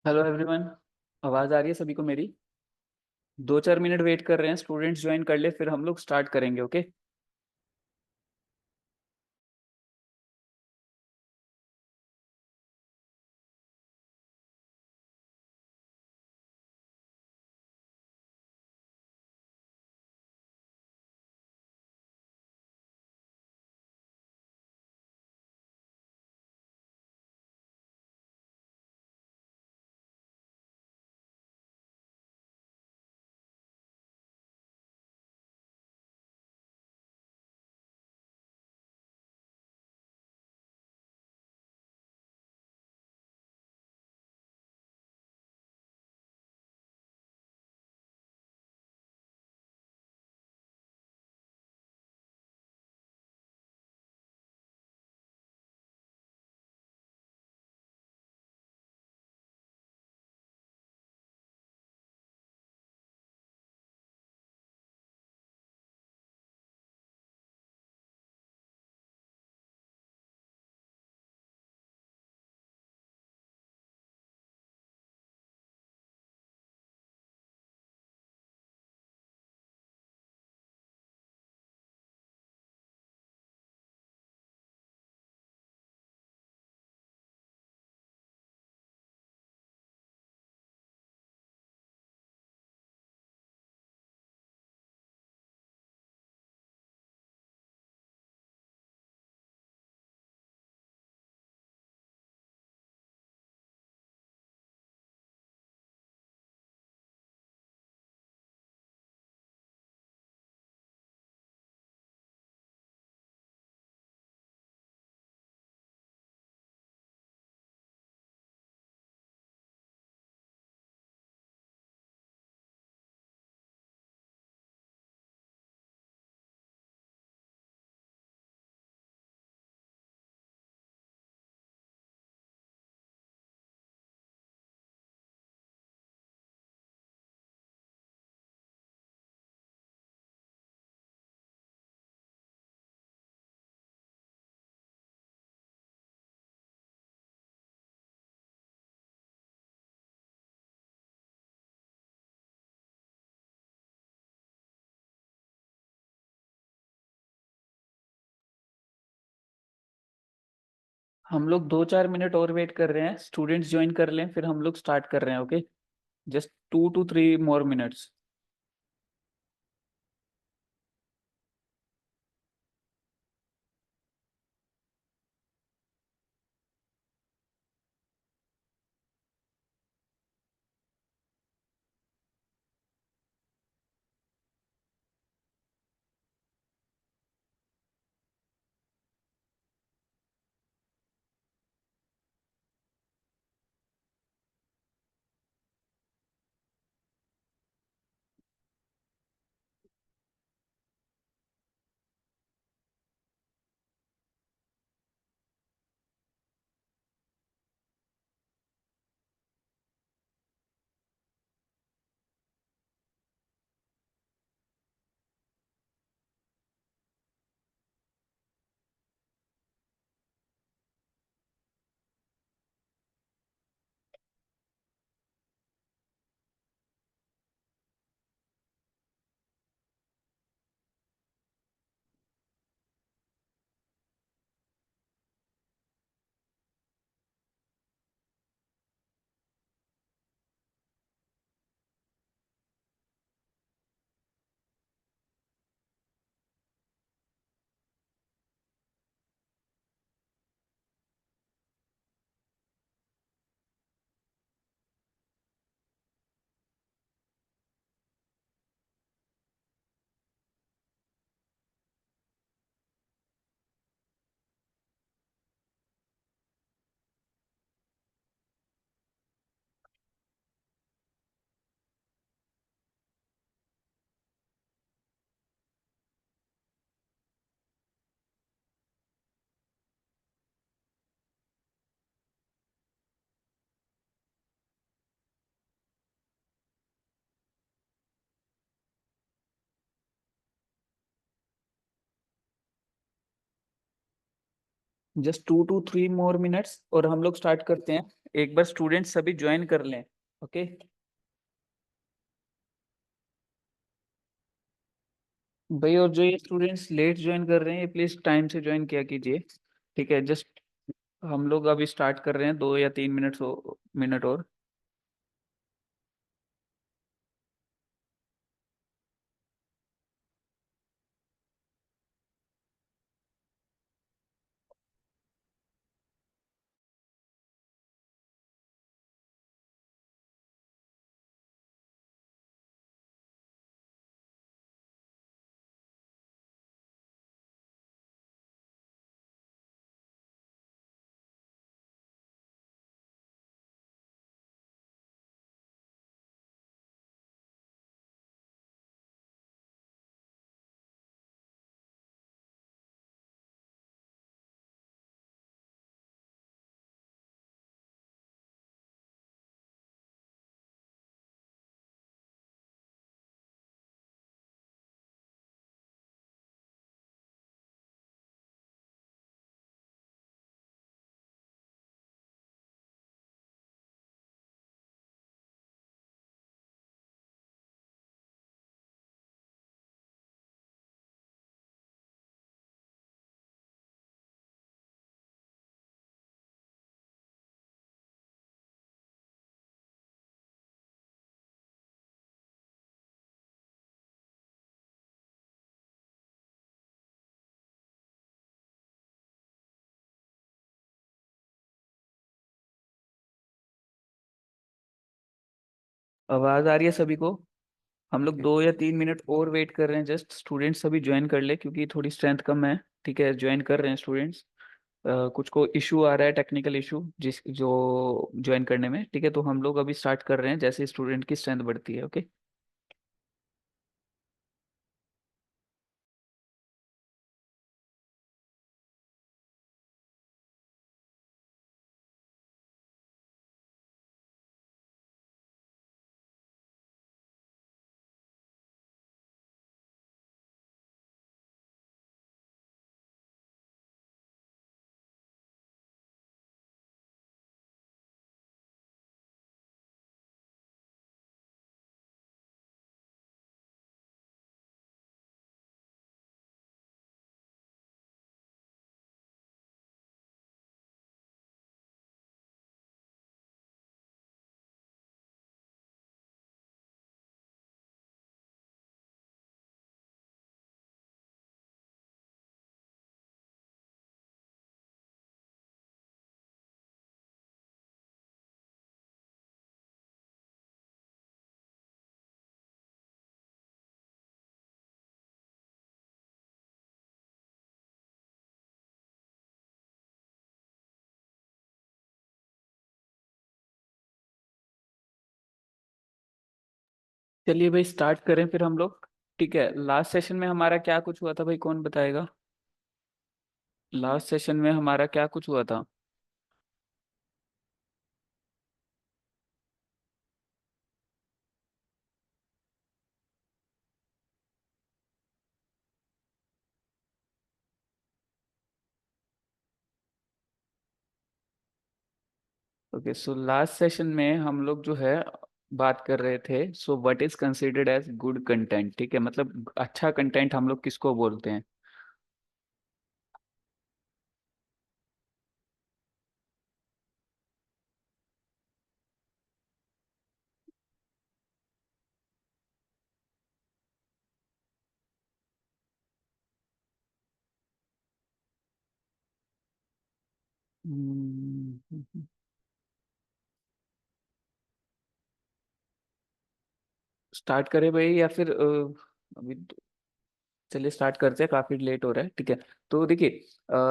Hello everyone. आवाज़ आ रही है सभी को मेरी? 2-4 मिनट वेट कर रहे हैं, स्टूडेंट्स ज्वाइन कर ले फिर हम लोग स्टार्ट करेंगे। ओके। हम लोग 2-4 मिनट और वेट कर रहे हैं, स्टूडेंट्स ज्वाइन कर लें फिर हम लोग स्टार्ट कर रहे हैं। Okay. Just 2 to 3 more minutes। Just 2 to 3 more minutes और हम लोग स्टार्ट करते हैं। एक बार स्टूडेंट सभी ज्वाइन कर लें। ओके भाई, और जो ये स्टूडेंट्स लेट ज्वाइन कर रहे हैं ये प्लीज टाइम से ज्वाइन किया कीजिए। ठीक है, जस्ट हम लोग अभी स्टार्ट कर रहे हैं, 2 या 3 मिनट और। आवाज आ रही है सभी को? हम लोग 2 या 3 मिनट और वेट कर रहे हैं, जस्ट स्टूडेंट्स सभी ज्वाइन कर ले क्योंकि थोड़ी स्ट्रेंथ कम है। ठीक है, ज्वाइन कर रहे हैं स्टूडेंट्स। कुछ को इशू आ रहा है, टेक्निकल इशू जिस जो ज्वाइन करने में। ठीक है, तो हम लोग अभी स्टार्ट कर रहे हैं जैसे स्टूडेंट की स्ट्रेंथ बढ़ती है। ओके। चलिए भाई, स्टार्ट करें फिर हम लोग। ठीक है, लास्ट सेशन में हमारा क्या कुछ हुआ था भाई, कौन बताएगा? लास्ट सेशन में हमारा क्या कुछ हुआ था? ओके, सो लास्ट सेशन में हम लोग जो है बात कर रहे थे, so what is considered as good content. ठीक है, मतलब अच्छा कंटेंट हम लोग किसको बोलते हैं? स्टार्ट करें भाई या फिर अभी चलिए स्टार्ट करते हैं, काफी लेट हो रहा है। ठीक है, तो देखिए,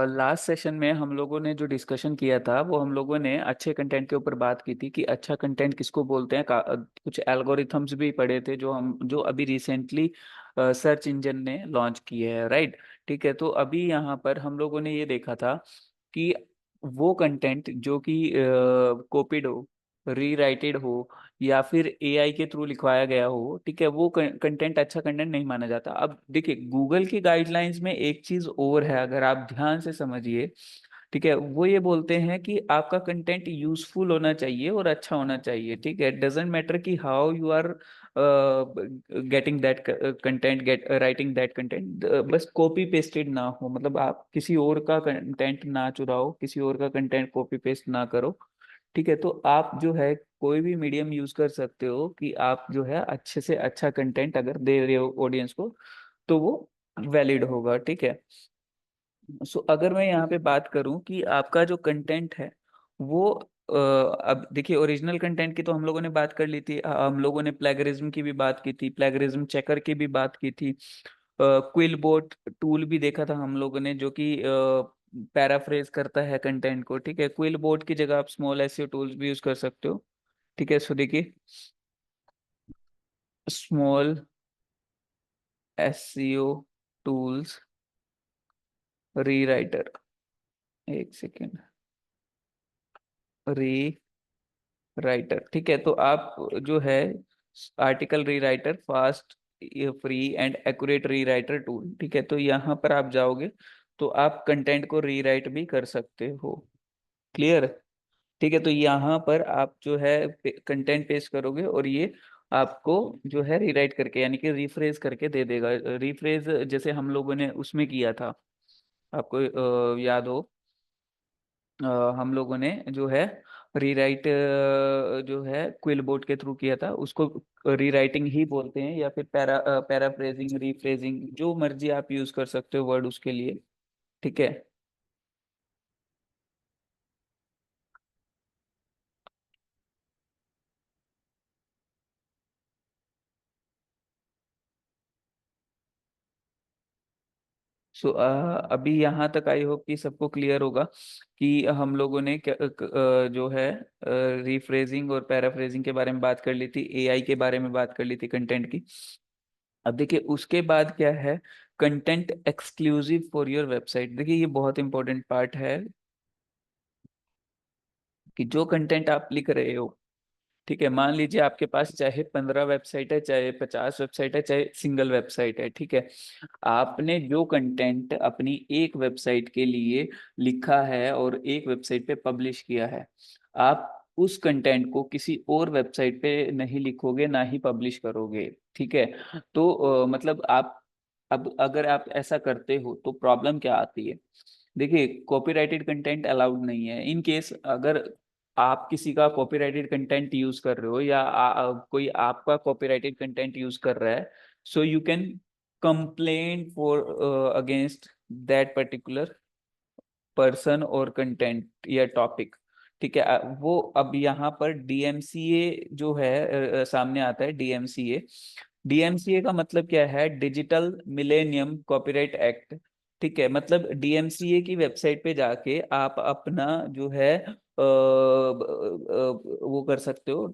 लास्ट सेशन में हम लोगों ने जो डिस्कशन किया था वो हम लोगों ने अच्छे कंटेंट के ऊपर बात की थी कि अच्छा कंटेंट किसको बोलते हैं। कुछ एल्गोरिथम्स भी पढ़े थे जो अभी रिसेंटली सर्च इंजन ने लॉन्च किए हैं, राइट। ठीक है, तो अभी यहाँ पर हम लोगों ने ये देखा था कि वो कंटेंट जो कि कॉपीड हो, रीराइटेड हो, या फिर एआई के थ्रू लिखवाया गया हो, ठीक है, वो कंटेंट अच्छा कंटेंट नहीं माना जाता। अब देखिए, गूगल की गाइडलाइंस में एक चीज और है, अगर आप ध्यान से समझिए। ठीक है, वो ये बोलते हैं कि आपका कंटेंट यूजफुल होना चाहिए और अच्छा होना चाहिए। ठीक है, डजेंट मैटर कि how you are getting that content, get writing that content, बस कॉपी पेस्टेड ना हो, मतलब आप किसी और का कंटेंट ना चुराओ, किसी और का कंटेंट कॉपी पेस्ट ना करो। ठीक है, तो आप जो है कोई भी मीडियम यूज कर सकते हो कि आप जो है अच्छे से अच्छा कंटेंट अगर दे रहे हो ऑडियंस को तो वो वैलिड होगा। ठीक है, सो अगर मैं यहाँ पे बात करूँ कि आपका जो कंटेंट है वो अब देखिए, ओरिजिनल कंटेंट की तो हम लोगों ने बात कर ली थी, हम लोगों ने प्लेगरिज्म की भी बात की थी, प्लेगरिज्म चेकर की भी बात की थी, क्विल बोट टूल भी देखा था हम लोगों ने जो कि पैराफ्रेज करता है कंटेंट को। ठीक है, क्विल बोट की जगह आप स्मॉल एसईओ टूल्स भी यूज कर सकते हो। ठीक है, सो देखिए, स्मॉल एसईओ टूल्स रीराइटर, एक सेकेंड, री राइटर। ठीक है, तो आप जो है article rewriter, fast, free and accurate rewriter tool. ठीक है, तो यहाँ पर आप जाओगे तो आप कंटेंट को रीराइट भी कर सकते हो। क्लियर? ठीक है, तो यहाँ पर आप जो है कंटेंट पेस्ट करोगे और ये आपको जो है रीराइट करके यानी कि रिफ्रेश करके दे देगा। रिफ्रेश जैसे हम लोगों ने उसमें किया था, आपको याद हो, अ, हम लोगों ने जो है रीराइट जो है क्विल बोर्ड के थ्रू किया था, उसको रीराइटिंग ही बोलते हैं, या फिर पैराफ्रेजिंग, रीफ्रेजिंग, जो मर्जी आप यूज कर सकते हो वर्ड उसके लिए। ठीक है, सो अभी यहाँ तक आई होप कि सबको क्लियर होगा कि हम लोगों ने जो है रीफ्रेजिंग और पैराफ्रेजिंग के बारे में बात कर ली थी, एआई के बारे में बात कर ली थी कंटेंट की। अब देखिए उसके बाद क्या है, content exclusive for your website. देखिए ये बहुत इंपॉर्टेंट पार्ट है कि जो कंटेंट आप लिख रहे हो, ठीक है, मान लीजिए आपके पास चाहे 15 वेबसाइट है, चाहे 50 वेबसाइट है, चाहे सिंगल वेबसाइट है। ठीक है, आपने जो कंटेंट अपनी एक वेबसाइट के लिए लिखा है और एक वेबसाइट पे पब्लिश किया है, आप उस कंटेंट को किसी और वेबसाइट पे नहीं लिखोगे, ना ही पब्लिश करोगे। ठीक है, तो मतलब आप, अब अगर आप ऐसा करते हो तो प्रॉब्लम क्या आती है। देखिए, कॉपीराइटेड कंटेंट अलाउड नहीं है। इन केस अगर आप किसी का कॉपीराइटेड कंटेंट यूज कर रहे हो या कोई आपका कॉपीराइटेड कंटेंट यूज कर रहा है, so you can complain for against that particular person और कंटेंट या टॉपिक। ठीक है, वो अब यहाँ पर डीएमसीए जो है सामने आता है, डीएमसीए। डीएमसीए का मतलब क्या है, डिजिटल मिलेनियम कॉपीराइट एक्ट। ठीक है, मतलब डीएमसीए की वेबसाइट पे जाके आप अपना जो है वो कर सकते हो।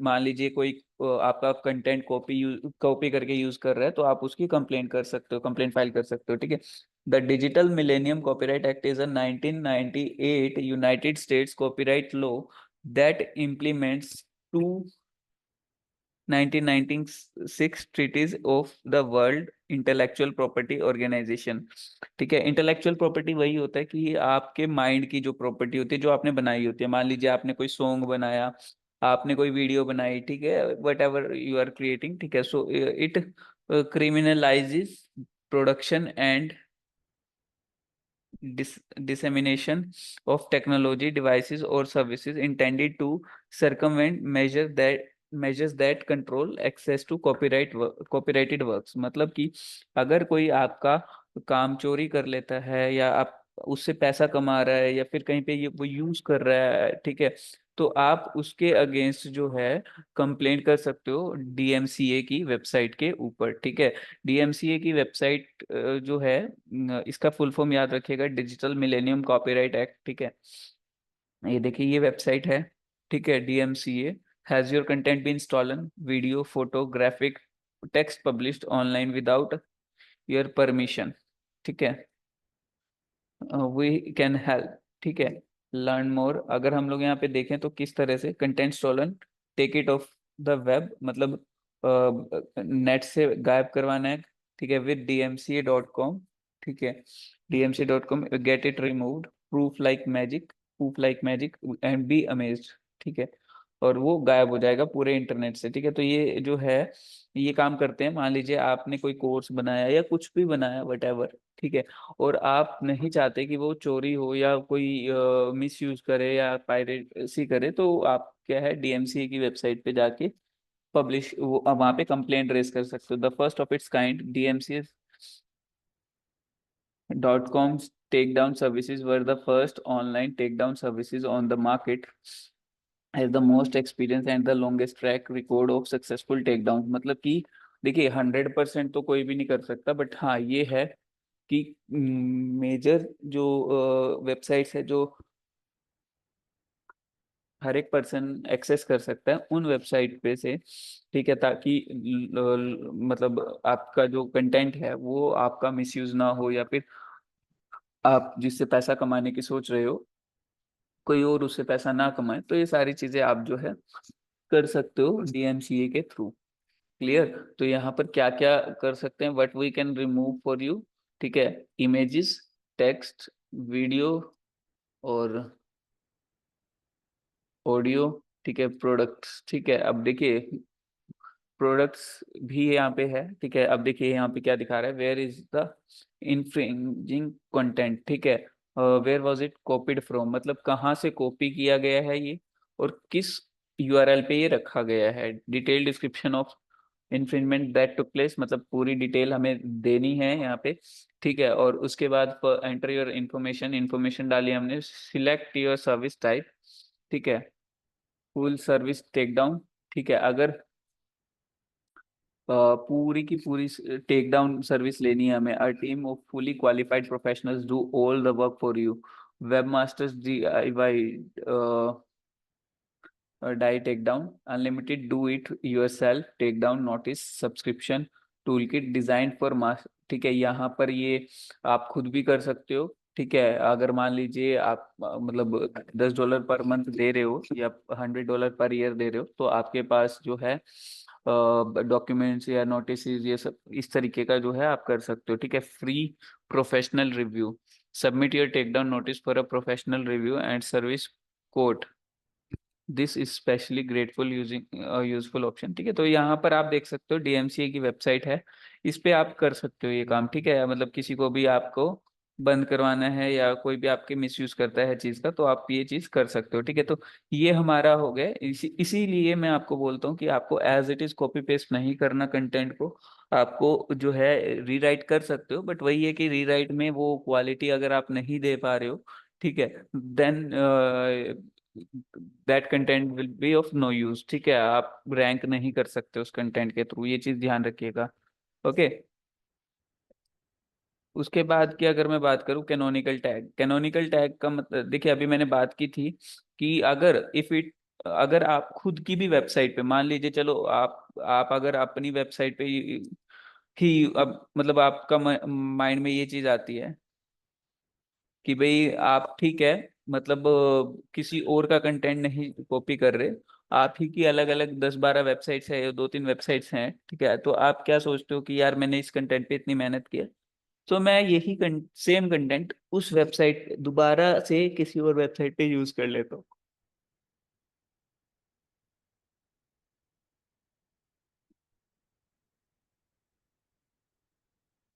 मान लीजिए कोई आपका कंटेंट कॉपी करके यूज कर रहा है, तो आप उसकी कंप्लेंट कर सकते हो, कंप्लेंट फाइल कर सकते हो। ठीक है, the Digital Millennium Copyright Act is a 1998 United States copyright law that implements two 1996 treaties of the World Intellectual Property Organization. ठीक है, इंटेलेक्चुअल प्रॉपर्टी वही होता है कि आपके माइंड की जो प्रॉपर्टी होती है, जो आपने बनाई होती है। मान लीजिए आपने कोई सॉन्ग बनाया, आपने कोई वीडियो बनाई, ठीक है, whatever you are creating. ठीक है, so it criminalises production and dissemination of technology devices or services intended to circumvent measures that control access to copyrighted works। मतलब कि अगर कोई आपका काम चोरी कर लेता है या आप उससे पैसा कमा रहा है या फिर कहीं पे ये वो यूज कर रहा है, ठीक है, तो आप उसके अगेंस्ट जो है कंप्लेंट कर सकते हो डीएमसीए की वेबसाइट के ऊपर। ठीक है, डीएमसीए की वेबसाइट जो है इसका फुल फॉर्म याद रखिएगा, डिजिटल मिलेनियम कॉपीराइट एक्ट। ठीक है, ये देखिए ये वेबसाइट है। ठीक है, DMCA, has your content been stolen, video, photo, graphic, text published online without your permission. ठीक है, वी कैन हेल्प। ठीक है, लर्न मोर। अगर हम लोग यहाँ पे देखें तो किस तरह से content stolen, take it off the web, मतलब नेट से गायब करवाना है। ठीक है, विद dmca.com। ठीक है, dmc.com, get it removed, proof like magic and be amazed, ठीक है, और वो गायब हो जाएगा पूरे इंटरनेट से। ठीक है, तो ये जो है ये काम करते हैं। मान लीजिए आपने कोई कोर्स बनाया या कुछ भी बनाया वट एवर, ठीक है, और आप नहीं चाहते कि वो चोरी हो या कोई मिस यूज करे या पायरेसी करे, तो आप क्या है डीएमसीए की वेबसाइट पे जाके पब्लिश वो वहाँ पे कंप्लेंट रेज कर सकते हो। The first of its kind DMCA.com's takedown services were the first online takedown services on the market, has the most experience and the longest track record of successful takedown। मतलब कि देखिए 100% तो कोई भी नहीं कर सकता, बट हाँ ये है कि मेजर जो वेबसाइट्स है जो हर एक पर्सन एक्सेस कर सकता है उन वेबसाइट पे से, ठीक है, ताकि मतलब आपका जो कंटेंट है वो आपका मिसयूज ना हो, या फिर आप जिससे पैसा कमाने की सोच रहे हो कोई और उससे पैसा ना कमाए। तो ये सारी चीजें आप जो है कर सकते हो डीएमसीए के थ्रू। क्लियर? तो यहाँ पर क्या क्या कर सकते हैं, what we can remove for you, ठीक है, इमेजेस, टेक्स्ट, वीडियो और ऑडियो, ठीक है, प्रोडक्ट्स। ठीक है, अब देखिए प्रोडक्ट्स भी यहाँ पे है, ठीक है। अब देखिए यहाँ पे क्या दिखा रहा है, where is the infringing content, ठीक है, where was it copied from, मतलब कहाँ से कॉपी किया गया है ये और किस यूआरएल पे ये रखा गया है। Detail description of infringement that took place, मतलब पूरी डिटेल हमें देनी है यहाँ पे, ठीक है। और उसके बाद एंटर योर इन्फॉर्मेशन डाली हमने, सिलेक्ट योर सर्विस टाइप, ठीक है, फुल सर्विस टेक डाउन, ठीक है। अगर पूरी की पूरी टेक डाउन सर्विस लेनी है हमें, a team of fully qualified professionals do all the work for you, webmasters DIY DIY take down, unlimited do it yourself take down notice subscription tool kit design for mass, ठीक है। यहाँ पर ये आप खुद भी कर सकते हो, ठीक है। अगर मान लीजिए आप मतलब $10 पर मंथ दे रहे हो या $100 पर ईयर दे रहे हो, तो आपके पास जो है डॉक्यूमेंट्स या नोटिस ये सब इस तरीके का जो है आप कर सकते हो, ठीक है। Free professional review, submit your take down notice for a professional review and service quote, this is specially grateful using useful option, ठीक है। तो यहाँ पर आप देख सकते हो डीएमसीए की वेबसाइट है, इस पे आप कर सकते हो ये काम, ठीक है। मतलब किसी को भी आपको बंद करवाना है या कोई भी आपके मिसयूज करता है चीज का, तो आप ये चीज कर सकते हो, ठीक है। तो ये हमारा हो गया, इसीलिए मैं आपको बोलता हूँ कि आपको as it is copy paste नहीं करना कंटेंट को, आपको जो है रीराइट कर सकते हो, बट वही है कि रीराइट में वो क्वालिटी अगर आप नहीं दे पा रहे हो, ठीक है, then that content will be of no use, ठीक है। आप रैंक नहीं कर सकते उस कंटेंट के थ्रू, ये चीज ध्यान रखिएगा। ओके। उसके बाद की अगर मैं बात करूं, कैनोनिकल टैग का मतलब देखिए अभी मैंने बात की थी कि अगर आप खुद की भी वेबसाइट पे मान लीजिए, चलो आप अगर अपनी वेबसाइट पे ही अब मतलब आपका माइंड में ये चीज आती है कि भाई आप ठीक है, मतलब किसी और का कंटेंट नहीं कॉपी कर रहे, आप ही की अलग अलग 10-12 वेबसाइट्स है या 2-3 वेबसाइट्स हैं, ठीक है। तो आप क्या सोचते हो कि यार मैंने इस कंटेंट पे इतनी मेहनत की है, तो मैं यही सेम कंटेंट उस वेबसाइट दोबारा से किसी और वेबसाइट पे यूज कर लेता हूँ।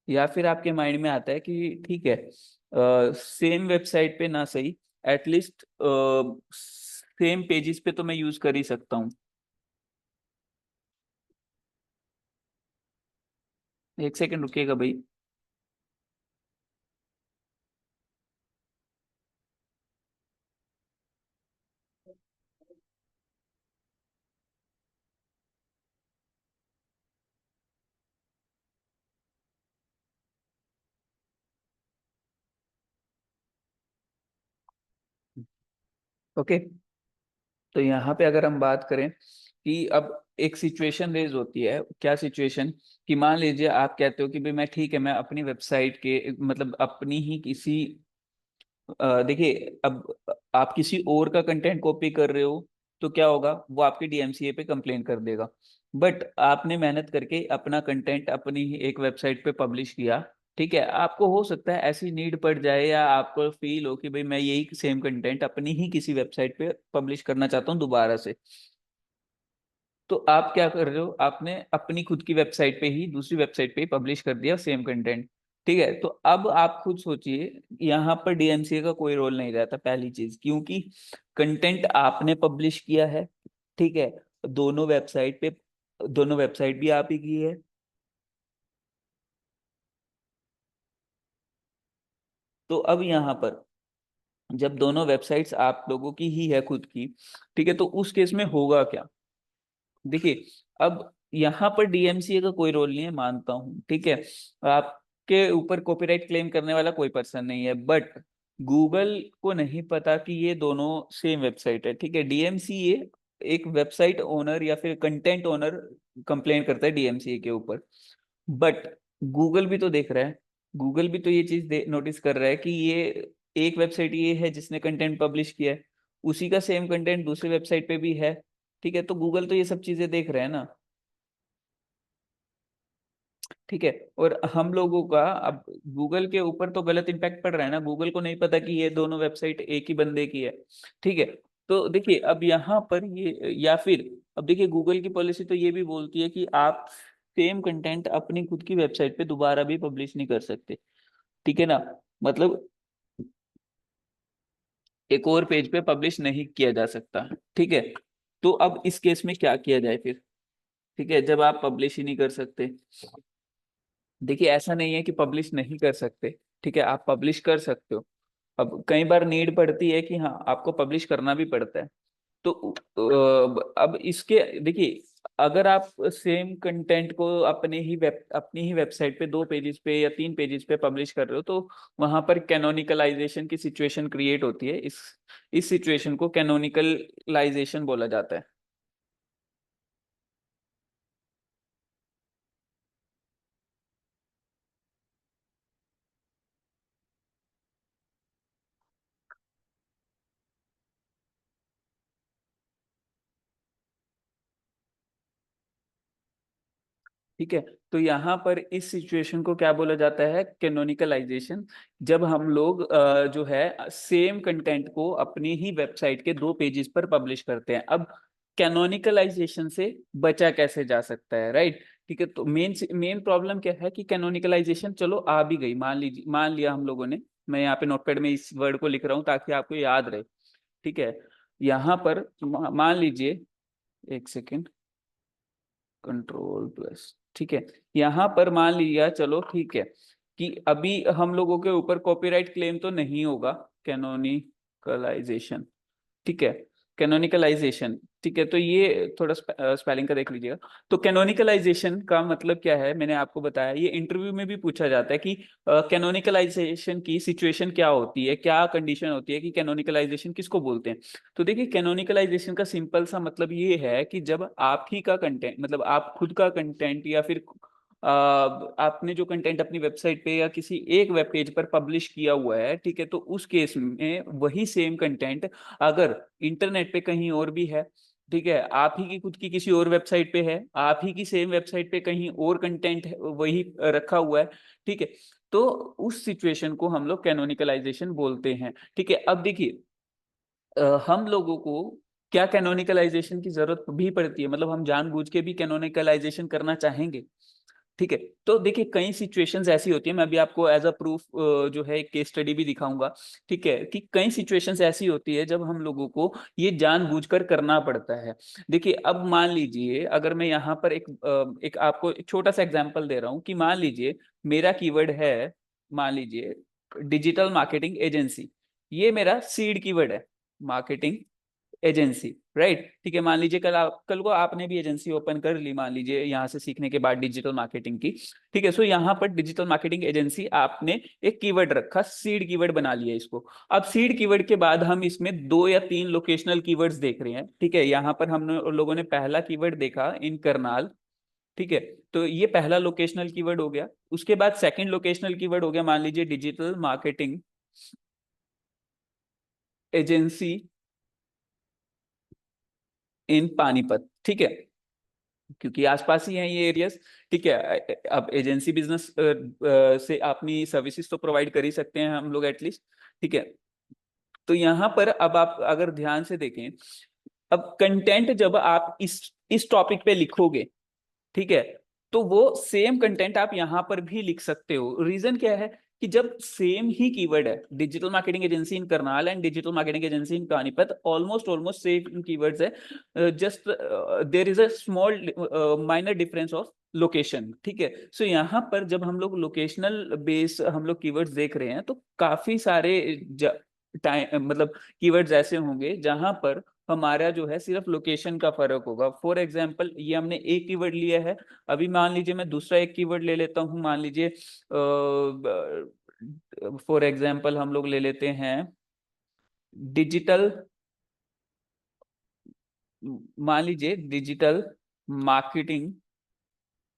या फिर आपके माइंड में आता है कि ठीक है सेम वेबसाइट पे ना सही, एटलीस्ट सेम पेजेस पे तो मैं यूज कर ही सकता हूँ। एक सेकंड रुकिएगा भाई। ओके, तो यहाँ पे अगर हम बात करें कि अब एक सिचुएशन रेज होती है, क्या सिचुएशन, कि मान लीजिए आप कहते हो कि भाई मैं ठीक है मैं अपनी वेबसाइट के मतलब अपनी ही किसी देखिए अब आप किसी और का कंटेंट कॉपी कर रहे हो, तो क्या होगा, वो आपके डीएमसीए पे कंप्लेन कर देगा। बट आपने मेहनत करके अपना कंटेंट अपनी ही एक वेबसाइट पे पब्लिश किया, ठीक है, आपको हो सकता है ऐसी नीड पड़ जाए या आपको फील हो कि भाई मैं यही सेम कंटेंट अपनी ही किसी वेबसाइट पे पब्लिश करना चाहता हूँ दोबारा से। तो आप क्या कर रहे हो, आपने अपनी खुद की वेबसाइट पे ही दूसरी वेबसाइट पे ही पब्लिश कर दिया सेम कंटेंट। ठीक है, तो अब आप खुद सोचिए, यहाँ पर डीएमसीए का कोई रोल नहीं रहता, पहली चीज क्योंकि कंटेंट आपने पब्लिश किया है। ठीक है, दोनों वेबसाइट पे, दोनों वेबसाइट भी आप ही की है। तो अब यहाँ पर जब दोनों वेबसाइट्स आप लोगों की ही है खुद की, ठीक है, तो उस केस में होगा क्या। देखिए, अब यहाँ पर डीएमसीए का कोई रोल नहीं है, मानता हूँ, ठीक है, आपके ऊपर कॉपीराइट क्लेम करने वाला कोई पर्सन नहीं है, बट गूगल को नहीं पता कि ये दोनों सेम वेबसाइट है। ठीक है, डीएमसीए एक वेबसाइट ओनर या फिर कंटेंट ओनर कंप्लेन करता है डीएमसीए के ऊपर, बट गूगल भी तो देख रहा है, गूगल भी तो ये चीज नोटिस कर रहा है कि ये एक वेबसाइट ये है जिसने कंटेंट पब्लिश किया है, उसी का सेम कंटेंट दूसरी वेबसाइट पे भी है। ठीक है, तो गूगल तो ये सब चीजें देख रहे हैं ना। ठीक है, और हम लोगों का अब गूगल के ऊपर तो गलत इम्पैक्ट पड़ रहा है ना, गूगल को नहीं पता कि ये दोनों वेबसाइट एक ही बंदे की है। ठीक है, तो देखिए अब यहाँ पर ये, या फिर अब देखिए गूगल की पॉलिसी तो ये भी बोलती है कि आप सेम कंटेंट अपनी खुद की वेबसाइट पे दोबारा भी पब्लिश नहीं कर सकते। ठीक है ना, मतलब एक और पेज पे पब्लिश नहीं किया जा सकता। ठीक है, तो अब इस केस में क्या किया जाए फिर। ठीक है, जब आप पब्लिश ही नहीं कर सकते, देखिए ऐसा नहीं है कि पब्लिश नहीं कर सकते, ठीक है, आप पब्लिश कर सकते हो। अब कई बार नीड पड़ती है कि हाँ आपको पब्लिश करना भी पड़ता है। तो अब इसके देखिए, अगर आप सेम कंटेंट को अपनी ही वेबसाइट पे दो पेजेस पे या तीन पेजेस पे पब्लिश कर रहे हो, तो वहां पर कैनोनिकलाइजेशन की सिचुएशन क्रिएट होती है। इस सिचुएशन को कैनोनिकलाइजेशन बोला जाता है। ठीक है, तो यहाँ पर इस सिचुएशन को क्या बोला जाता है, कैनोनिकलाइजेशन। जब हम लोग जो है सेम कंटेंट को अपनी ही वेबसाइट के दो पेजेस पर पब्लिश करते हैं। अब कैनोनिकलाइजेशन से बचा कैसे जा सकता है, राइट। ठीक है, तो मेन मेन प्रॉब्लम क्या है कि कैनोनिकलाइजेशन चलो आ भी गई, मान लीजिए, मान लिया हम लोगों ने, मैं यहाँ पे नोटपैड में इस वर्ड को लिख रहा हूँ ताकि आपको याद रहे। ठीक है, यहाँ पर मान लीजिए, एक सेकेंड, कंट्रोल प्लस, ठीक है, यहाँ पर मान लिया, चलो ठीक है, कि अभी हम लोगों के ऊपर कॉपीराइट क्लेम तो नहीं होगा, कैनोनिकलाइजेशन। ठीक है, कैनोनिकलाइजेशन, ठीक है, तो ये थोड़ा स्पेलिंग का देख लीजिएगा। तो कैनोनिकलाइजेशन का मतलब क्या है, मैंने आपको बताया, ये इंटरव्यू में भी पूछा जाता है कि कैनोनिकलाइजेशन की सिचुएशन क्या होती है, क्या कंडीशन होती है कि कैनोनिकलाइजेशन किसको बोलते हैं। तो देखिए, कैनोनिकलाइजेशन का सिंपल सा मतलब ये है कि जब आप ही का कंटेंट, मतलब आप खुद का कंटेंट या फिर आपने जो कंटेंट अपनी वेबसाइट पे या किसी एक वेब पेज पर पब्लिश किया हुआ है, ठीक है, तो उस केस में वही सेम कंटेंट अगर इंटरनेट पे कहीं और भी है, ठीक है, आप ही की खुद की किसी और वेबसाइट पे है, आप ही की सेम वेबसाइट पे कहीं और कंटेंट वही रखा हुआ है, ठीक है, तो उस सिचुएशन को हम लोग कैनोनिकलाइजेशन बोलते हैं। ठीक है, अब देखिए, हम लोगों को क्या कैनोनिकलाइजेशन की जरूरत भी पड़ती है, मतलब हम जानबूझ के भी कैनोनिकलाइजेशन करना चाहेंगे। ठीक है, तो देखिए कई सिचुएशंस ऐसी होती है, मैं अभी आपको एज अ प्रूफ जो है एक केस स्टडी भी दिखाऊंगा। ठीक है, कि कई सिचुएशंस ऐसी होती है जब हम लोगों को ये जानबूझकर करना पड़ता है। देखिए, अब मान लीजिए, अगर मैं यहाँ पर एक आपको एक छोटा सा एग्जांपल दे रहा हूँ कि मान लीजिए मेरा कीवर्ड है, मान लीजिए डिजिटल मार्केटिंग एजेंसी, ये मेरा सीड कीवर्ड है, मार्केटिंग एजेंसी, राइट। ठीक है, मान लीजिए कल को आपने भी एजेंसी ओपन कर ली, मान लीजिए यहाँ से सीखने के बाद डिजिटल मार्केटिंग की। ठीक है, सो यहाँ पर डिजिटल मार्केटिंग एजेंसी आपने एक कीवर्ड रखा, सीड कीवर्ड बना लिया इसको। अब सीड कीवर्ड के बाद हम इसमें दो या तीन लोकेशनल कीवर्ड्स देख रहे हैं। ठीक है, यहाँ पर हम लोगों ने पहला कीवर्ड देखा इन करनाल। ठीक है, तो ये पहला लोकेशनल कीवर्ड हो गया। उसके बाद सेकंड लोकेशनल कीवर्ड हो गया, मान लीजिए digital marketing agency in Panipat. ठीक है, क्योंकि आसपास ही हैं ये एरियाज। ठीक है, अब एजेंसी बिजनेस से अपनी सर्विसेज तो प्रोवाइड कर ही सकते हैं हम लोग एटलीस्ट। ठीक है, तो यहाँ पर अब आप अगर ध्यान से देखें, अब कंटेंट जब आप इस टॉपिक पे लिखोगे, ठीक है, तो वो सेम कंटेंट आप यहां पर भी लिख सकते हो। रीजन क्या है कि जब सेम ही कीवर्ड है, digital marketing agency in Karnal and digital marketing agency in Panipat, almost almost same keywords है, just there is a small minor difference of location. ठीक है, सो यहाँ पर जब हम लोग लोकेशनल बेस हम लोग कीवर्ड्स देख रहे हैं, तो काफी सारे टाइम मतलब कीवर्ड्स ऐसे होंगे जहां पर हमारा जो है सिर्फ लोकेशन का फर्क होगा। फॉर एग्जाम्पल, ये हमने एक कीवर्ड लिया है, अभी मान लीजिए मैं दूसरा एक कीवर्ड ले लेता हूँ, मान लीजिए फॉर एग्जाम्पल हम लोग ले लेते हैं डिजिटल, मान लीजिए डिजिटल मार्केटिंग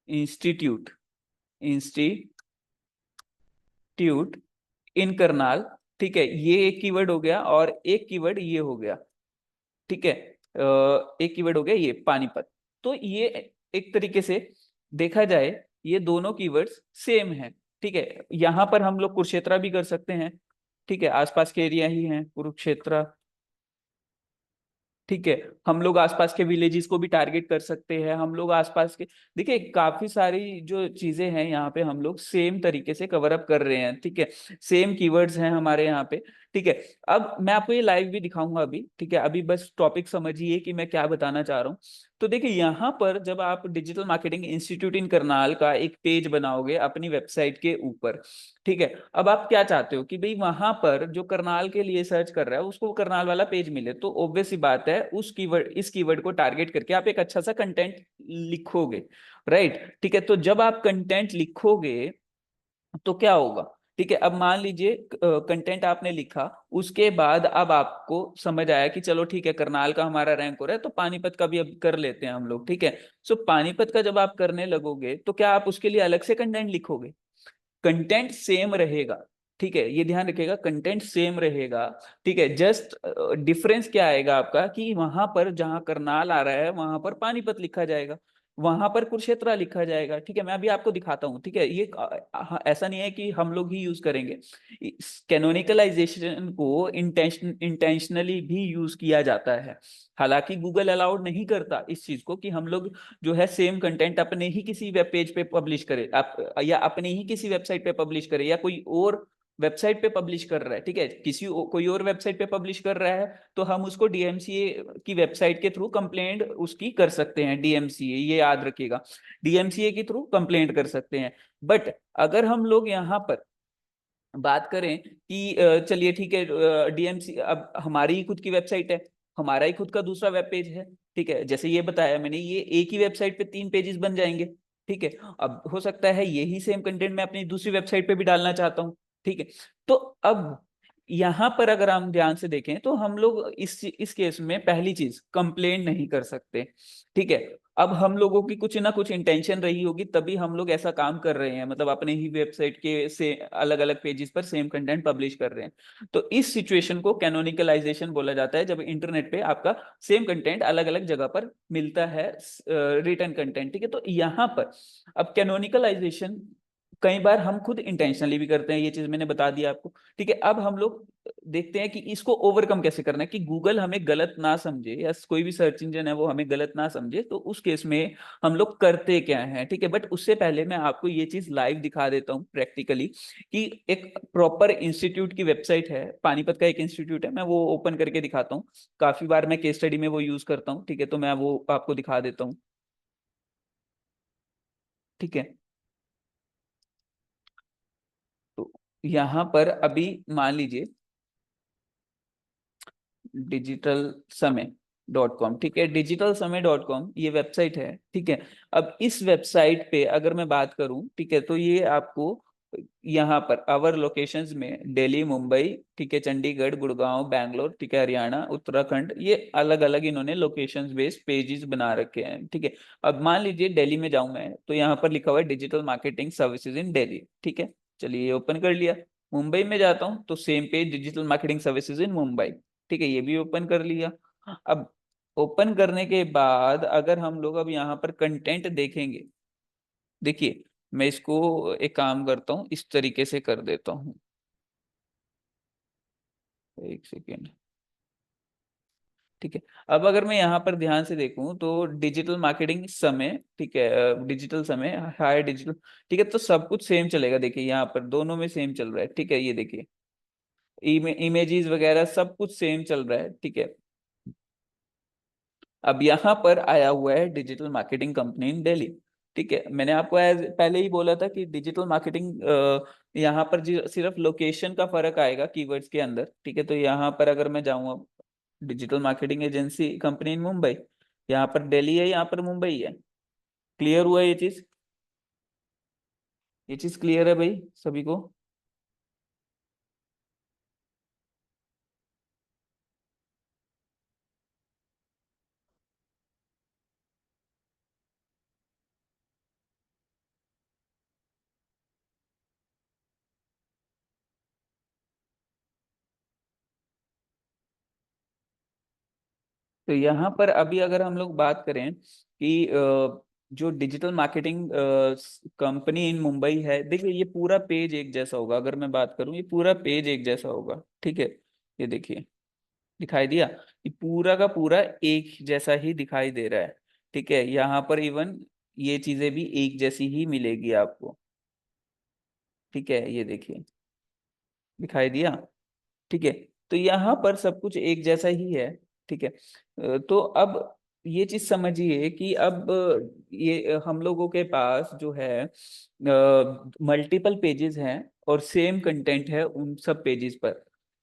इंस्टीट्यूट, इंस्टीट्यूट इन करनाल। ठीक है, ये एक कीवर्ड हो गया, और एक कीवर्ड ये हो गया। ठीक है, एक कीवर्ड हो गया ये पानीपत। तो ये एक तरीके से देखा जाए, ये दोनों कीवर्ड्स सेम है। ठीक है, यहां पर हम लोग कुरुक्षेत्र भी कर सकते हैं। ठीक है, आसपास के एरिया ही हैं कुरुक्षेत्र। ठीक है, हम लोग आसपास के विलेजेस को भी टारगेट कर सकते हैं, हम लोग आसपास के, देखिए काफी सारी जो चीजें हैं यहाँ पे हम लोग सेम तरीके से कवर अप कर रहे हैं। ठीक है, सेम कीवर्ड्स हैं हमारे यहाँ पे। ठीक है, अब मैं आपको ये लाइव भी दिखाऊंगा अभी। ठीक है, अभी बस टॉपिक समझिए कि मैं क्या बताना चाह रहा हूँ। तो देखिए यहाँ पर जब आप डिजिटल मार्केटिंग इंस्टीट्यूट इन करनाल का एक पेज बनाओगे अपनी वेबसाइट के ऊपर, ठीक है, अब आप क्या चाहते हो कि भाई वहां पर जो करनाल के लिए सर्च कर रहा है उसको करनाल वाला पेज मिले, तो ऑब्वियस सी बात है उस कीवर्ड इस कीवर्ड को टारगेट करके आप एक अच्छा सा कंटेंट लिखोगे। राइट, ठीक है, तो जब आप कंटेंट लिखोगे तो क्या होगा? ठीक है, अब मान लीजिए कंटेंट आपने लिखा, उसके बाद अब आपको समझ आया कि चलो ठीक है, करनाल का हमारा रैंक हो रहा है, तो पानीपत का भी अब कर लेते हैं हम लोग। ठीक है, सो पानीपत का जब आप करने लगोगे तो क्या आप उसके लिए अलग से कंटेंट लिखोगे? कंटेंट सेम रहेगा। ठीक है, ये ध्यान रखिएगा, कंटेंट सेम रहेगा। ठीक है, जस्ट डिफरेंस क्या आएगा आपका कि वहां पर जहां करनाल आ रहा है वहां पर पानीपत लिखा जाएगा, वहां पर कुरुक्षेत्र लिखा जाएगा। ठीक है, मैं अभी आपको दिखाता हूँ। ठीक है, ये ऐसा नहीं है कि हम लोग ही यूज करेंगे, कैनोनिकलाइजेशन को इंटेंशनली भी यूज किया जाता है। हालांकि गूगल अलाउड नहीं करता इस चीज को कि हम लोग जो है सेम कंटेंट अपने ही किसी वेब पेज पे पब्लिश करे, आप या अपने ही किसी वेबसाइट पे पब्लिश करे, या कोई और वेबसाइट पे पब्लिश कर रहा है। ठीक है, कोई और वेबसाइट पे पब्लिश कर रहा है, तो हम उसको डीएमसीए की वेबसाइट के थ्रू कंप्लेंट उसकी कर सकते हैं। डीएमसीए, ये याद रखिएगा, डीएमसीए के थ्रू कंप्लेंट कर सकते हैं। बट अगर हम लोग यहाँ पर बात करें कि चलिए ठीक है, डीएमसी अब हमारी ही खुद की वेबसाइट है, हमारा ही खुद का दूसरा वेब पेज है। ठीक है, जैसे ये बताया मैंने, ये एक ही वेबसाइट पे 3 पेजेस बन जाएंगे। ठीक है, अब हो सकता है यही सेम कंटेंट मैं अपनी दूसरी वेबसाइट पे भी डालना चाहता हूँ। ठीक है, तो अब यहाँ पर अगर हम ध्यान से देखें तो हम लोग इस केस में पहली चीज कंप्लेंट नहीं कर सकते। ठीक है, अब हम लोगों की कुछ ना कुछ इंटेंशन रही होगी तभी हम लोग ऐसा काम कर रहे हैं, मतलब अपने ही वेबसाइट के से अलग अलग पेजेस पर सेम कंटेंट पब्लिश कर रहे हैं। तो इस सिचुएशन को कैनोनिकलाइजेशन बोला जाता है, जब इंटरनेट पे आपका सेम कंटेंट अलग अलग जगह पर मिलता है, रिटर्न कंटेंट। ठीक है, तो यहाँ पर अब कैनोनिकलाइजेशन कई बार हम खुद इंटेंशनली भी करते हैं, ये चीज मैंने बता दिया आपको। ठीक है, अब हम लोग देखते हैं कि इसको ओवरकम कैसे करना है कि गूगल हमें गलत ना समझे, या कोई भी सर्च इंजन है वो हमें गलत ना समझे, तो उस केस में हम लोग करते क्या है। ठीक है, बट उससे पहले मैं आपको ये चीज लाइव दिखा देता हूँ प्रैक्टिकली, कि एक प्रॉपर इंस्टीट्यूट की वेबसाइट है, पानीपत का एक इंस्टीट्यूट है, मैं वो ओपन करके दिखाता हूँ। काफी बार मैं केस स्टडी में वो यूज करता हूँ। ठीक है, तो मैं वो आपको दिखा देता हूँ। ठीक है, तो यहाँ पर अभी मान लीजिए digitalsame.com। ठीक है, digitalsame.com ये वेबसाइट है। ठीक है, अब इस वेबसाइट पे अगर मैं बात करूं, ठीक है, तो ये आपको यहाँ पर आवर लोकेशंस में दिल्ली, मुंबई, ठीक है, चंडीगढ़, गुड़गांव, बैंगलोर, ठीक है, हरियाणा, उत्तराखंड, ये अलग अलग इन्होंने लोकेशंस बेस्ड पेजेस बना रखे हैं। ठीक है, अब मान लीजिए दिल्ली में जाऊं मैं, तो यहाँ पर लिखा हुआ है digital marketing services in Delhi. ठीक है, चलिए ये ओपन कर लिया। मुंबई में जाता हूँ तो same page, digital marketing services in Mumbai. ठीक है, ये भी ओपन कर लिया। अब ओपन करने के बाद अगर हम लोग अब यहाँ पर कंटेंट देखेंगे, देखिए मैं इसको एक काम करता हूँ, इस तरीके से कर देता हूँ। एक सेकेंड। ठीक है। अब अगर मैं यहाँ पर ध्यान से देखूं तो डिजिटल मार्केटिंग समय, ठीक है, डिजिटल समय, हाई डिजिटल, ठीक है, तो सब कुछ सेम चलेगा। देखिए यहाँ पर दोनों में सेम चल रहा है, ठीक है, ये देखिए इमेजेस वगैरह सब कुछ सेम चल रहा है, ठीक है। अब यहाँ पर आया हुआ है डिजिटल मार्केटिंग कंपनी इन दिल्ली, ठीक है। मैंने आपको पहले ही बोला था कि डिजिटल मार्केटिंग यहाँ पर सिर्फ लोकेशन का फर्क आएगा कीवर्ड्स के अंदर, ठीक है। तो यहाँ पर अगर मैं जाऊँ अब, डिजिटल मार्केटिंग एजेंसी कंपनी इन मुंबई, यहाँ पर दिल्ली है, यहाँ पर मुंबई है। क्लियर हुआ ये चीज? ये चीज क्लियर है भाई सभी को? तो यहाँ पर अभी अगर हम लोग बात करें कि जो डिजिटल मार्केटिंग कंपनी इन मुंबई है, देखिए ये पूरा पेज एक जैसा होगा। अगर मैं बात करूँ, ये पूरा पेज एक जैसा होगा, ठीक है। ये देखिए, दिखाई दिया? ये पूरा का पूरा एक जैसा ही दिखाई दे रहा है, ठीक है। यहाँ पर इवन ये चीजें भी एक जैसी ही मिलेगी आपको, ठीक है। ये देखिए, दिखाई दिया? ठीक है। तो यहाँ पर सब कुछ एक जैसा ही है, ठीक है। तो अब ये चीज समझिए कि अब ये हम लोगों के पास जो है मल्टीपल पेजेस हैं और सेम कंटेंट है उन सब पेजेस पर,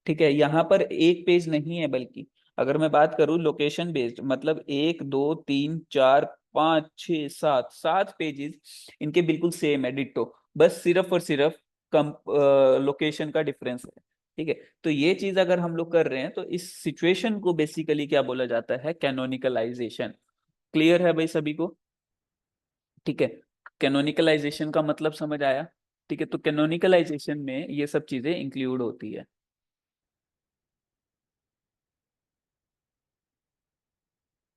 ठीक है। यहाँ पर एक पेज नहीं है, बल्कि अगर मैं बात करूँ लोकेशन बेस्ड, मतलब एक दो तीन चार पाँच छः सात, सात पेजेस इनके बिल्कुल सेम है, डिट्टो। बस सिर्फ और सिर्फ कम लोकेशन का डिफरेंस है, ठीक है। तो ये चीज अगर हम लोग कर रहे हैं तो इस सिचुएशन को बेसिकली क्या बोला जाता है? कैनोनिकलाइजेशन। क्लियर है भाई सभी को? ठीक है। कैनोनिकलाइजेशन का मतलब समझ आया? ठीक है। तो कैनोनिकलाइजेशन में ये सब चीजें इंक्लूड होती है।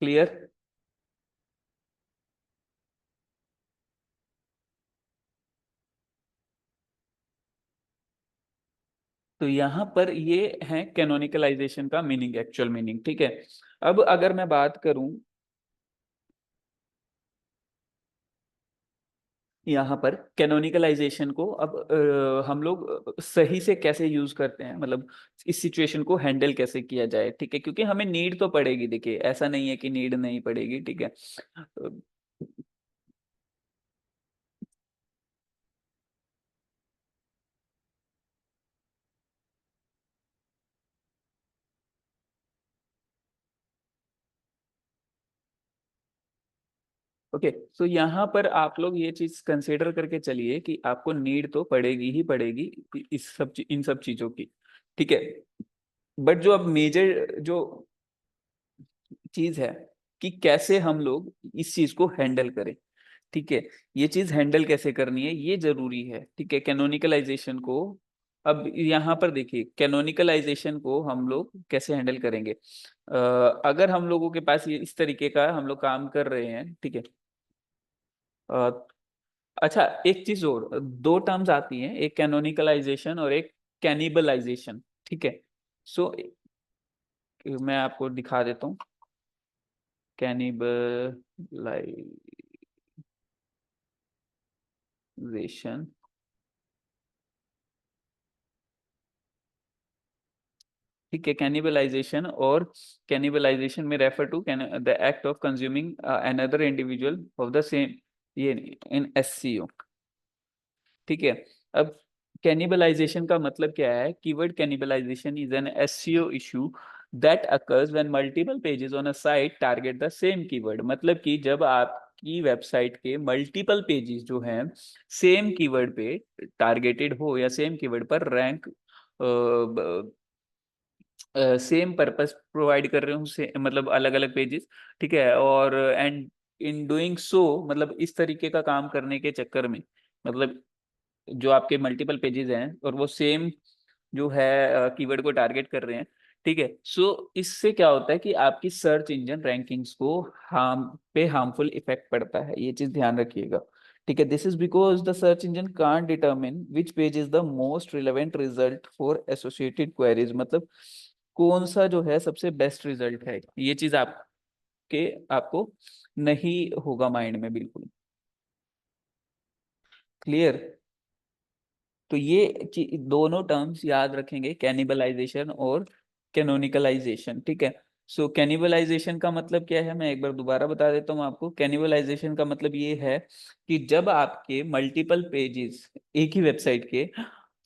क्लियर? तो यहाँ पर ये है कैनोनिकलाइजेशन का मीनिंग, एक्चुअल मीनिंग, ठीक है। अब अगर मैं बात करूं यहाँ पर कैनोनिकलाइजेशन को, अब हम लोग सही से कैसे यूज करते हैं, मतलब इस सिचुएशन को हैंडल कैसे किया जाए, ठीक है। क्योंकि हमें नीड तो पड़ेगी, देखिए ऐसा नहीं है कि नीड नहीं पड़ेगी, ठीक है। ओके, तो यहाँ पर आप लोग ये चीज कंसिडर करके चलिए कि आपको नीड तो पड़ेगी ही पड़ेगी इन सब चीजों की, ठीक है। बट जो अब मेजर जो चीज है कि कैसे हम लोग इस चीज को हैंडल करें, ठीक है। ये चीज हैंडल कैसे करनी है ये जरूरी है, ठीक है, कैनोनिकलाइजेशन को। अब यहाँ पर देखिए कैनोनिकलाइजेशन को हम लोग कैसे हैंडल करेंगे। अगर हम लोगों के पास ये इस तरीके का हम लोग काम कर रहे हैं, ठीक है। अ, अच्छा, एक चीज और, दो टर्म्स आती हैं, एक कैनोनिकलाइजेशन और एक कैनिबलाइजेशन, ठीक है। सो मैं आपको दिखा देता हूँ। कैनिबलाइजेशन, ठीक है। कैनिबलाइजेशन और कैनिबलाइजेशन में refer to the act of consuming another individual of the same, ये इन एससीओ, ठीक है। अब कैनिबलाइजेशन का मतलब क्या है? Keyword cannibalisation is an SCO issue that occurs when multiple pages on a site target the same keyword. मतलब कि जब आपकी वेबसाइट के मल्टीपल पेजेस जो हैं सेम कीवर्ड पे टारगेटेड हो या सेम कीवर्ड पर रैंक, सेम पर्पस प्रोवाइड कर रहे हूँ से, मतलब अलग अलग पेजेस, ठीक है। और एंड इन डूइंग सो, मतलब इस तरीके का काम करने के चक्कर में, मतलब जो आपके मल्टीपल पेजेस हैं और वो सेम जो है कीवर्ड को टारगेट कर रहे हैं, ठीक है। सो इससे क्या होता है कि आपकी सर्च इंजन रैंकिंग्स को हार्मफुल इफेक्ट पड़ता है, ये चीज ध्यान रखिएगा। ठीक है, this is because the search engine can't determine which page is the most relevant result for associated queries, मतलब कौन सा जो है सबसे बेस्ट रिजल्ट है, ये चीज आपके आपको नहीं होगा माइंड में बिल्कुल। क्लियर? तो ये दोनों टर्म्स याद रखेंगे, कैनिबलाइजेशन और कैनोनिकलाइजेशन। ठीक है। सो कैनिबलाइजेशन का मतलब क्या है, मैं एक बार दोबारा बता देता हूँ आपको। कैनिबलाइजेशन का मतलब ये है कि जब आपके मल्टीपल पेजेस एक ही वेबसाइट के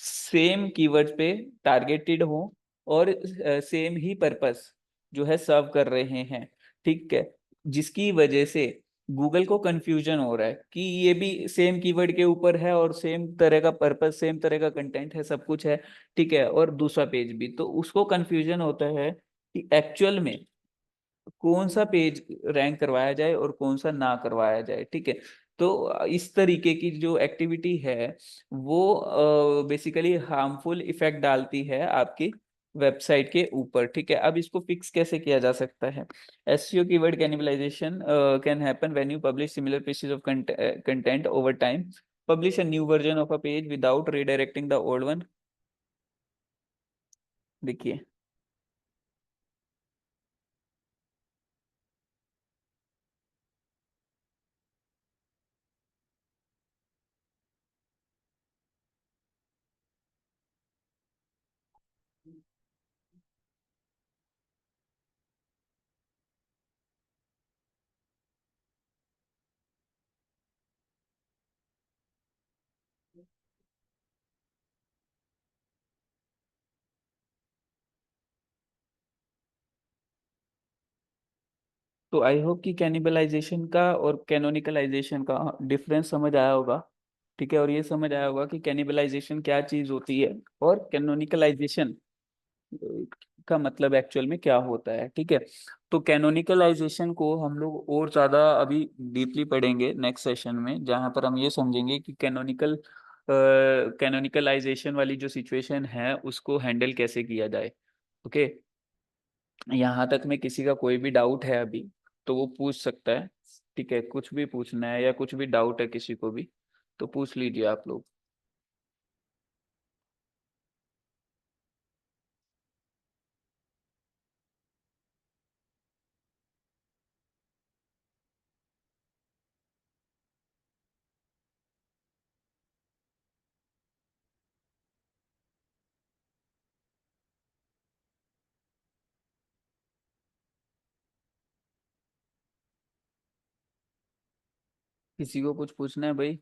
सेम कीवर्ड्स पे टारगेटेड हो और सेम ही पर्पस जो है सर्व कर रहे हैं, ठीक है, जिसकी वजह से गूगल को कंफ्यूजन हो रहा है कि ये भी सेम कीवर्ड के ऊपर है और सेम तरह का पर्पस, सेम तरह का कंटेंट है, सब कुछ है, ठीक है, और दूसरा पेज भी, तो उसको कंफ्यूजन होता है कि एक्चुअल में कौन सा पेज रैंक करवाया जाए और कौन सा ना करवाया जाए। ठीक है। तो इस तरीके की जो एक्टिविटी है वो बेसिकली हार्मफुल इफेक्ट डालती है आपकी वेबसाइट के ऊपर। ठीक है, अब इसको फिक्स कैसे किया जा सकता है? SEO keyword cannibalisation can happen when you publish similar pieces of content over time, publish a new version of a page without redirecting the old one. देखिए, तो आई होप कि कैनिबलाइजेशन का और कैनोनिकलाइजेशन का डिफरेंस समझ आया होगा। ठीक है, और ये समझ आया होगा कि कैनिबलाइजेशन क्या चीज होती है और कैनोनिकलाइजेशन का मतलब एक्चुअल में क्या होता है। ठीक है। तो कैनोनिकलाइजेशन को हम लोग और ज्यादा अभी डीपली पढ़ेंगे नेक्स्ट सेशन में, जहां पर हम ये समझेंगे कि कैनोनिकलाइजेशन वाली जो सिचुएशन है उसको हैंडल कैसे किया जाए। ओके। यहाँ तक में किसी का कोई भी डाउट है अभी तो वो पूछ सकता है। ठीक है, कुछ भी पूछना है या कुछ भी डाउट है किसी को भी तो पूछ लीजिए आप लोग। किसी को कुछ पूछना है भाई?